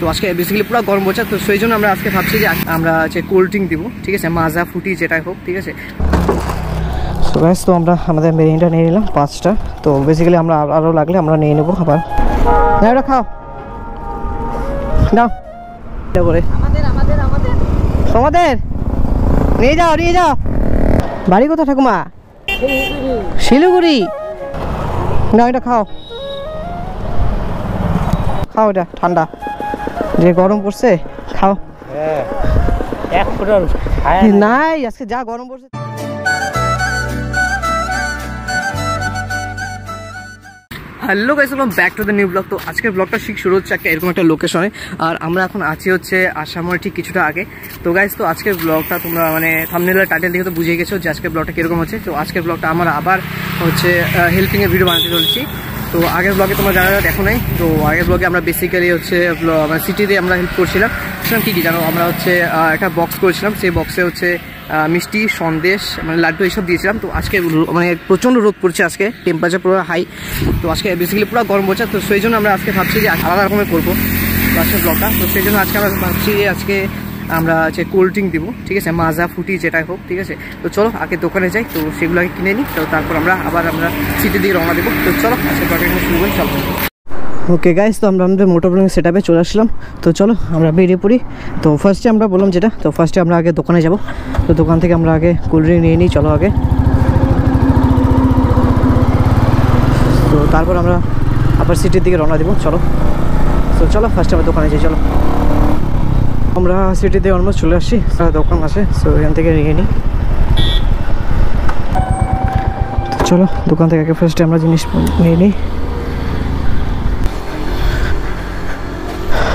তো আজকে বেসিক্যালি পুরো গরম পড়ছে, তো সেই জন্য আমরা আজকে ভাবছি যে আমরা হচ্ছে কোল্ড ড্রিঙ্ক দিব, ঠিক আছে, মাজা ফুটি যেটাই হোক, ঠিক আছে। সো গাইস, তো আমরা আমাদের মেরিনটা নিয়ে নিলাম 5টা। তো বেসিক্যালি আমরা আরও লাগলে আমরা নিয়ে নেবো আবার। না ওটা খাও নাও করে তোমাদের নিয়ে যাও নিয়ে যাও। বাড়ি কোথায় ঠাকুমা? শিলিগুড়ি। না এটা খাও খাও, এটা ঠান্ডা, যে গরম পড়ছে খাও। নাই আজকে যা গরম পড়ছে। Hello guys, welcome back to the new blog. তো আজকের ব্লগটা ঠিক শুরু হচ্ছে এরকম একটা লোকেশনে, আর আমরা এখন আছি হচ্ছে আসামের ঠিক কিছুটা আগে। তো গাইস, তো আজকের ব্লগটা তোমরা মানে থাম্বনেলের টাইটেল দেখে তো বুঝে গেছো যে আজকের ব্লগটা কীরকম হচ্ছে। তো আজকের ব্লগটা আমরা আবার হচ্ছে হেল্পিংয়ের ভিডিও বানাতে চলছি। তো আগের ব্লগে তোমরা যারা দেখো নাই, তো আগের ব্লগে আমরা বেসিক্যালি হচ্ছে মানে সিটিতে আমরা হেল্প করছিলাম। কী কী জানো, আমরা হচ্ছে একটা বক্স করেছিলাম, সেই বক্সে হচ্ছে মিষ্টি, সন্দেশ, মানে লাড্ডু এইসব দিয়েছিলাম। তো আজকে মানে প্রচণ্ড রোদ পড়ছে, আজকে টেম্পারেচার পুরো হাই। তো আজকে বেসিক্যালি পুরো গরম পড়ছে, তো সেই জন্য আমরা আজকে ভাবছি যে আলাদা রকমের করবো আজকের ব্লগটা। তো সেই জন্য আজকে আমরা ভাবছি যে আজকে আমরা হচ্ছে কোল্ড ড্রিঙ্ক দিব, ঠিক আছে, মাজা ফুটি যেটাই হোক, ঠিক আছে। তো চলো আগে দোকানে যাই, তো সেগুলো আগে কিনে নিই, তো তারপর আমরা সিটির দিকে রওনা দেবো। তো চলো আজকে ব্লগটা শুরু করি, চলো। ওকে গাইস, তো আমরা আমাদের মোটর ব্লগিং সেট আপে চলে আসলাম। তো চলো আমরা বেরিয়ে পড়ি। তো ফার্স্টে আমরা বললাম যেটা, তো ফার্স্টে আমরা আগে দোকানে যাব। তো দোকান থেকে আমরা আগে কোল্ড ড্রিঙ্ক নিয়ে নিই, চলো আগে। তো তারপর আমরা আবার সিটির দিকে রওনা দেবো, চলো। তো চলো ফার্স্টে আমরা দোকানে যাই, চলো। আমরা সিটিতে অলমোস্ট চলে আসছি, দোকান আছে, সো এখান থেকে নিয়ে নিই। চলো দোকান থেকে আগে ফার্স্টে আমরা জিনিস নিয়ে নিই।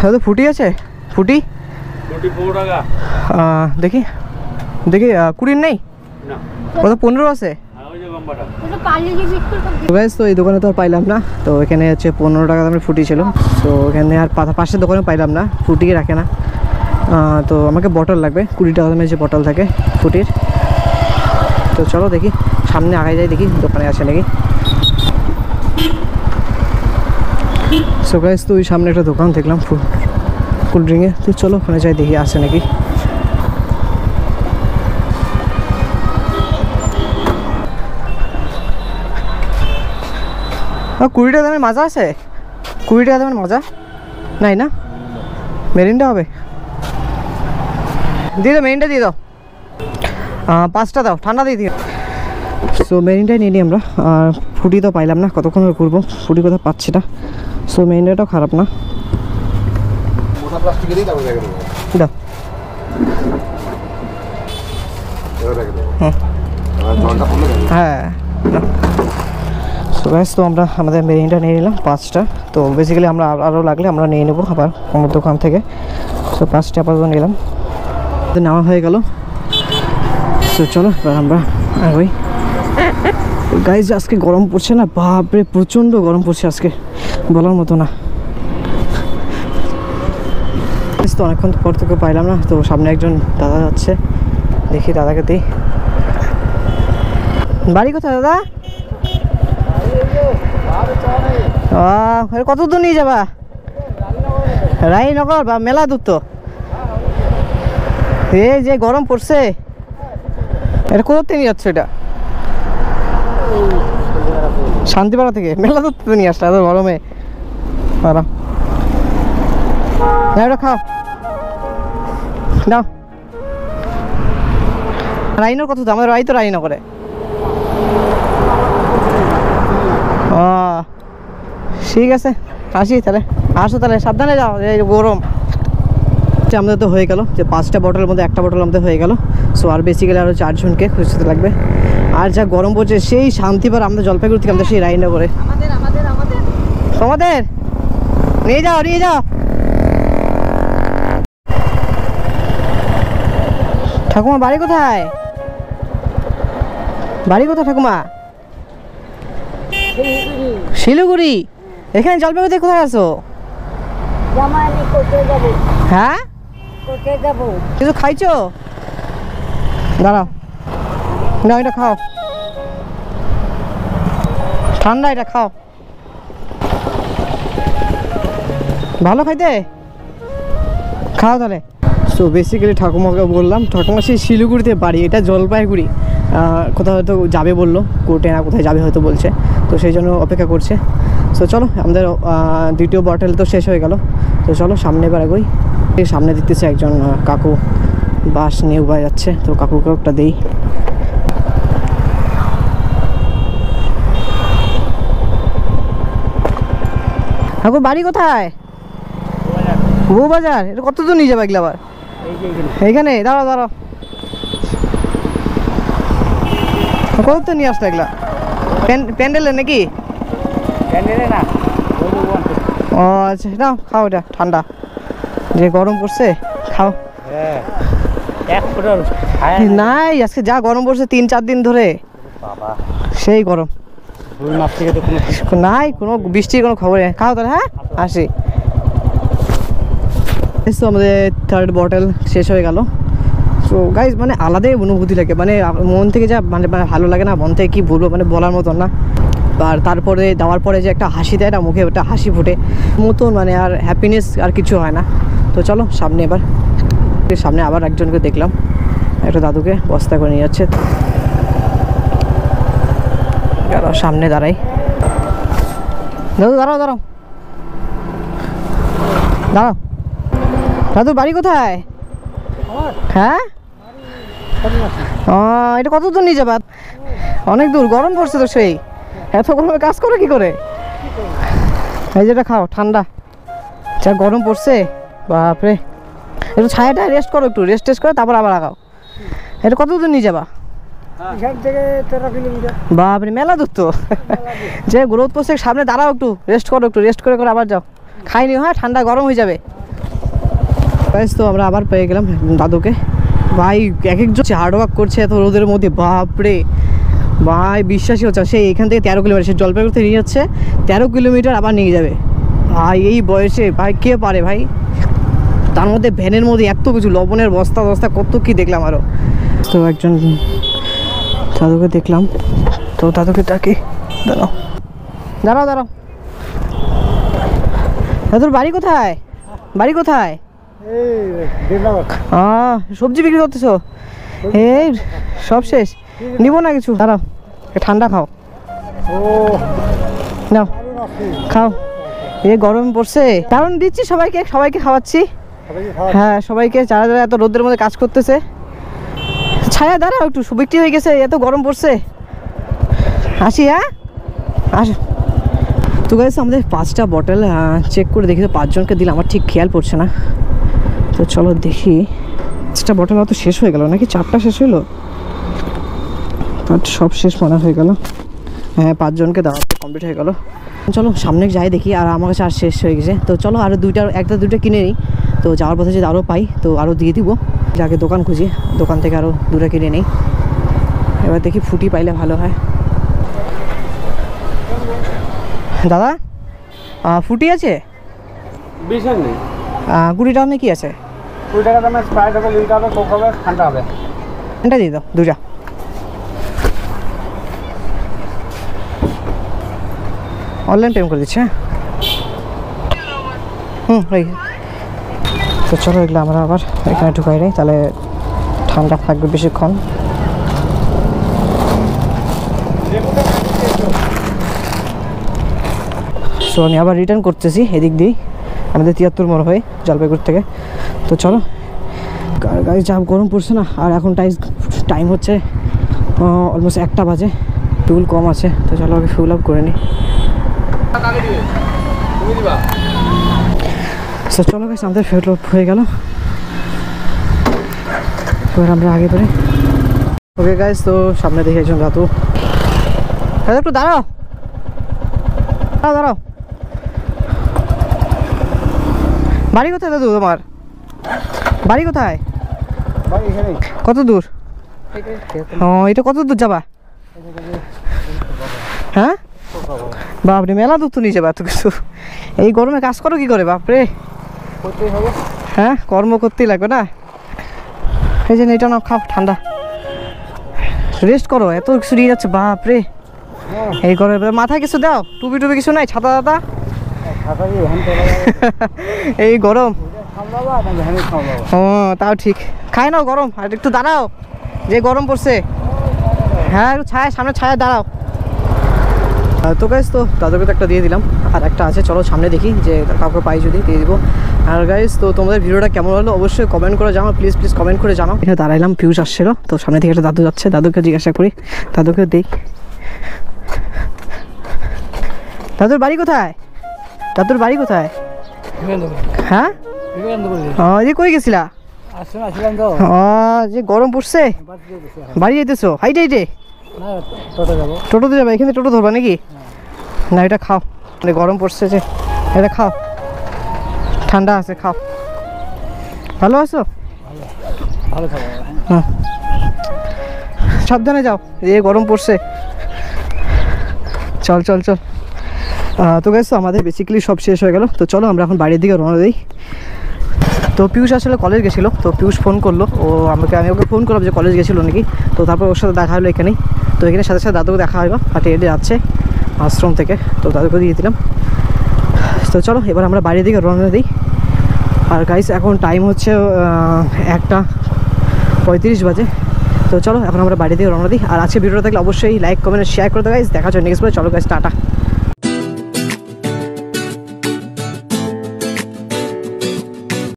দাদা ফুটি আছে? ফুটি 15 টাকা। দেখি দেখি 20 নেই, কত 15 আছে। তো এই দোকানে তো আর পাইলাম না, তো এখানে হচ্ছে 15 টাকা দামের ফুটি ছিল। তো এখানে আর পাশের দোকানে পাইলাম না, ফুটি রাখে না। তো আমাকে বটল লাগবে, 20 টাকা দামের যে বটল থাকে ফুটির। তো চলো দেখি সামনে আগে যাই, দেখি দোকানে আছে নাকি। সো গাইস, তো ওই সামনে একটা দোকান দেখলাম কোল্ড ড্রিঙ্কে, তো চলো ওখানে যাই দেখি আছে নাকি। 20 টাকা দামের মাজা আছে? 20 টাকা দামের মাজা নাই না? মেরিনটা হবে, দিয়ে দাও, মেরিনটা দিয়ে দাও। 5টা দাও, ঠান্ডা দিয়ে দিও। সো মেরিনটাই নিয়ে নিই আমরা। আর ফুটি তো পাইলাম না, কতক্ষণ ঘুরবো, ফুটি কোথাও পাচ্ছি না। সো মেরিনটাও খারাপ না, দাও। হ্যাঁ, সো গাইস, তো আমরা আমাদের মেরিনটা নিয়ে নিলাম 5টা। তো বেসিক্যালি আমরা আরও লাগলে আমরা নিয়ে নেবো আবার আমার দোকান থেকে। সো 5টা আপাতত নিলাম, নেওয়া হয়ে গেল। তো চলো এবার আমরা আগে গাইস, আজকে গরম পড়ছে না, বাপরে প্রচণ্ড গরম পড়ছে আজকে, বলার মতো না। তো অনেকক্ষণ পর থেকে পাইলাম না, তো সামনে একজন দাদা যাচ্ছে, দেখি দাদাকে দিই। বাড়ি কোথায় দাদা? কত দূর নিয়ে যাবা? রানীনগর বা মেলা দূর তো। এই যে গরম পড়ছে, এটা কোথাও নিয়ে যাচ্ছে? এটা শান্তিপাড়া থেকে, মেলা দূর তো নিয়ে আসলে এত গরমে। এটা খাও নাও। রাইনগর কত? আমাদের বাড়ি তো রানীনগরে। ও ঠিক আছে, আসি তাহলে, আসো তাহলে, সাবধানে যাও, এই গরম। আমাদের তো হয়ে গেল যে 5টা বটলের মধ্যে 1টা বটল আমাদের হয়ে গেল। সো আর বেসিক্যালি আরও 4 জনকে খুঁজতে লাগবে। আর যা গরম পড়ছে, সেই শান্তিপাড়া, আমাদের জলপাইগুড়ি থেকে আমাদের সেই রানীনগরে। তোমাদের নিয়ে যাও নিয়ে যাও। ঠাকুমা বাড়ি কোথায়? বাড়ি কোথায় ঠাকুমা? শিলিগুড়ি। এখানে জলপাইগুড়িতে কোথায় আছো? হ্যাঁ, কিছু খাইছো? দাঁড়াও, না এটা খাও, ঠান্ডা, এটা খাও, ভালো খাইতে। খাওয়া তাহলে। সো বেসিক্যালি ঠাকুমাকে বললাম, ঠাকুমা সেই শিলিগুড়িতে বাড়ি, এটা জলপাইগুড়ি, কোথাও হয়তো যাবে বললো, কোর্টে না কোথায় যাবে হয়তো বলছে, তো সেই জন্য অপেক্ষা করছে। সো চলো, আমাদের দ্বিতীয় বটল তো শেষ হয়ে গেল, তো চলো সামনে এবার এগোই। সামনে দেখতেছে একজন কাকু বাস নিয়ে উঠে যাচ্ছে, তো কাকুকে একটা দেই। কাকু বাড়ি কোথায়? বউবাজার। এটা কত দূর নিয়ে যাবে এগুলো আবার? এইখানে দাঁড়াও দাঁড়াও, কত তো নিয়ে আসতো এগুলা? প্যান্ডেলে নাকি? প্যান্ডেলে না। ও আচ্ছা, নাও খাও, এটা ঠান্ডা, যে গরম পড়ছে খাও। নাই আজকে যা গরম পড়ছে 3-4 দিন ধরে, সেই গরম। নাই কোনো বৃষ্টির কোনো খবর নেই। খাও তাহলে। হ্যাঁ আসি। তো আমাদের থার্ড বটল শেষ হয়ে গেল। তো গাইজ মানে আলাদাই অনুভূতি লাগে, মানে মন থেকে যা মানে ভালো লাগে না, মন থেকে কী বলবো, মানে বলার মতন না। আর তারপরে দেওয়ার পরে যে একটা হাসি দেয় না, মুখে একটা হাসি ফুটে মতন, মানে আর হ্যাপিনেস আর কিছু হয় না। তো চলো সামনে, এবার সামনে আবার একজনকে দেখলাম, একটা দাদুকে বস্তা করে নিয়ে যাচ্ছে। সামনে দাঁড়াই, দাদু দাঁড়াও দাঁড়াও দাঁড়াও। দাদুর বাড়ি কোথায়? হ্যাঁ এটা কত দূর নিয়ে যাবা? অনেক দূর, গরম পড়ছে তো, সেই এত গরমে কাজ করে কি করে? এই যেটা খাও, ঠান্ডা, যা গরম পড়ছে বাপরে। একটু ছায়াটা রেস্ট করো, একটু রেস্ট টেস্ট করে তারপর আবার আগাও। এটা কত দূর নিয়ে যাবা? বাপরে মেলা দূর তো। যে গ্রোথ পড়ছে সামনে, দাঁড়াও একটু রেস্ট করো, একটু রেস্ট করে করে আবার যাও। খাইনি, হ্যাঁ ঠান্ডা গরম হয়ে যাবে। তো আমরা আবার পেয়ে গেলাম দাদুকে। ভাই এক একজন হার্ডওয়ার্ক করছে এত রোদের মধ্যে, বাপরে ভাই বিশ্বাসই হচ্ছে। সেই এখান থেকে 13 কিলোমিটার, সে জলপাইগুড়ি থেকে নিয়ে যাচ্ছে 13 কিলোমিটার, আবার নিয়ে যাবে। ভাই এই বয়সে ভাই কে পারে ভাই? তার মধ্যে ভ্যানের মধ্যে এত কিছু, লবণের বস্তা বস্তা কত কি দেখলাম আরও। তো একজন দাদুকে দেখলাম, তো দাদুকে ডাকি। দাঁড়াও দাঁড়াও দাঁড়াও, দাদুর বাড়ি কোথায়? বাড়ি কোথায়? সবজি বিক্রি করতেছো? এই সব শেষ, নিবো না কিছু? দাঁড়াও, ঠান্ডা খাও, নাও খাও। এই গরম পড়ছে, কারণ দিচ্ছি সবাইকে, সবাইকে খাওয়াচ্ছি। হ্যাঁ সবাইকে, যারা যারা এত রোদের মধ্যে কাজ করতেছে। ছায়া দাঁড়াও একটু, বিক্রি হয়ে গেছে, এত গরম পড়ছে। আসি, হ্যাঁ আসো। তো গাইস আমাদের 5টা বটল চেক করে দেখি, তো 5 জনকে দিলে, আমার ঠিক খেয়াল পড়ছে না। তো চলো দেখি, 5টা বটল হয়তো শেষ হয়ে গেল নাকি, 4টা শেষ হলো, সব শেষ মনে হয়ে গেল। হ্যাঁ 5 জনকে দেওয়া কমপ্লিট হয়ে গেল। চলো সামনে যাই দেখি, আর আমার কাছে আর শেষ হয়ে গেছে। তো চলো আরও একটা দুটো কিনে নিই, তো যাওয়ার পথে যদি আরও পাই তো আরও দিয়ে দিব। যাকে দোকান খুঁজি, দোকান থেকে আরও দুটো কিনে নিই। এবার দেখি ফুটি পাইলে ভালো হয়। দাদা ফুটি আছে? 20 নেই, 20 টাকা কি আছে? 20 টাকা দামে স্প্রাইট হবে, লিকা হবে, কোক হবে, ঠান্ডা হবে। এটা দিয়ে দাও দুটা। অনলাইন পেমেন্ট করে দিচ্ছে। ওই তো চলো এগুলো আমরা আবার এখানে ঢুকাই নিই, তাহলে ঠান্ডা থাকবে বেশিক্ষণ। সো আমি আবার রিটার্ন করতেছি এদিক দিয়েই, আমাদের 73 মোড় হয়ে জলপাইগুড়ি থেকে। তো চলো, গাড়ি যা গরম পড়ছে না, আর এখন টাইম হচ্ছে অলমোস্ট 1টা বাজে, ফুল কম আছে। তো চলো আগে ফুল আপ করে নিই। সো চলো গাইস, আমাদের ফুল আপ হয়ে গেল, এবার আমরা আগে করে। ওকে গাইস, তো সামনে দেখে একজন দাদু। দাদা একটু দাঁড়াও, দাঁড়াও। বাড়ি কোথায় দাদু তোমার? বাড়ি কোথায়? কত দূর? এটা কত দূর যাবা? হ্যাঁ বাপরে মেলা দূর তো নিয়ে যাবা এত কিছু। এই গরমে কাজ করো কি করে বাপরে? হ্যাঁ কর্ম করতেই লাগবে না। এই যে এটা নাও, খাও ঠান্ডা, রেস্ট করো, এত কিছু নিয়ে যাচ্ছে বাপরে। এই গরমে মাথায় কিছু দাও, টুপি কিছু নাই, ছাতা দাদা। এই গরম ও তাও ঠিক, খাই নাও গরম, আর একটু দাঁড়াও, যে গরম পড়ছে। হ্যাঁ একটু ছায়া, সামনে ছায়া দাঁড়াও। তো গাইস, তো তাদেরকে তো একটা দিয়ে দিলাম, আর একটা আছে, চলো সামনে দেখি যে কাউকে পাই যদি দিয়ে দিব। আর গাইস, তো তোমাদের ভিডিওটা কেমন হলো অবশ্যই কমেন্ট করে জানাও, প্লিজ প্লিজ কমেন্ট করে জানাও। এখানে দাঁড়াইলাম, পিউষ আসছিল, তো সামনে থেকে একটা দাদু যাচ্ছে, দাদুকে জিজ্ঞাসা করি, দাদুকে দিই। দাদুর বাড়ি কোথায়? দাদুর বাড়ি কোথায়? হ্যাঁ যে কই গেছিলা? যে গরম পড়ছে বাড়ি যাইতেছো হাইটে হাইটে? টোটোতে যাবে? এখানে টোটো ধরবা নাকি? না এটা খাও, মানে গরম পড়ছে যে, এটা খাও, ঠান্ডা আছে, খাও। ভালো আছো? হ্যাঁ সাবধানে যাও, যে গরম পড়ছে। চল চল চল। তো গাইস, তো আমাদের বেসিক্যালি সব শেষ হয়ে গেল, তো চলো আমরা এখন বাড়ির দিকে রওনা দিই। তো পিউষ আসলে কলেজ গেছিলো, তো পিউষ ফোন করলো, আমি ওকে ফোন করলাম যে কলেজ গেছিলো নাকি, তো তারপর ওর সাথে দেখা হলো এখানেই। তো এখানে সাথে সাথে দাদুকে দেখা হলো, হাঁটে হেঁটে যাচ্ছে আশ্রম থেকে, তো দাদুকে দিয়ে দিলাম। তো চলো এবার আমরা বাড়ির দিকে রওনা দিই। আর গাইস এখন টাইম হচ্ছে 1:35 বাজে। তো চলো এখন আমরা বাড়ি দিকে রওনা দিই। আর আজকে ভিডিওটা থাকলে অবশ্যই লাইক কমেন্ট শেয়ার করে দাও গাইস। দেখা হচ্ছে নেক্সট ভিডিও। চলো গাইস, টাটা।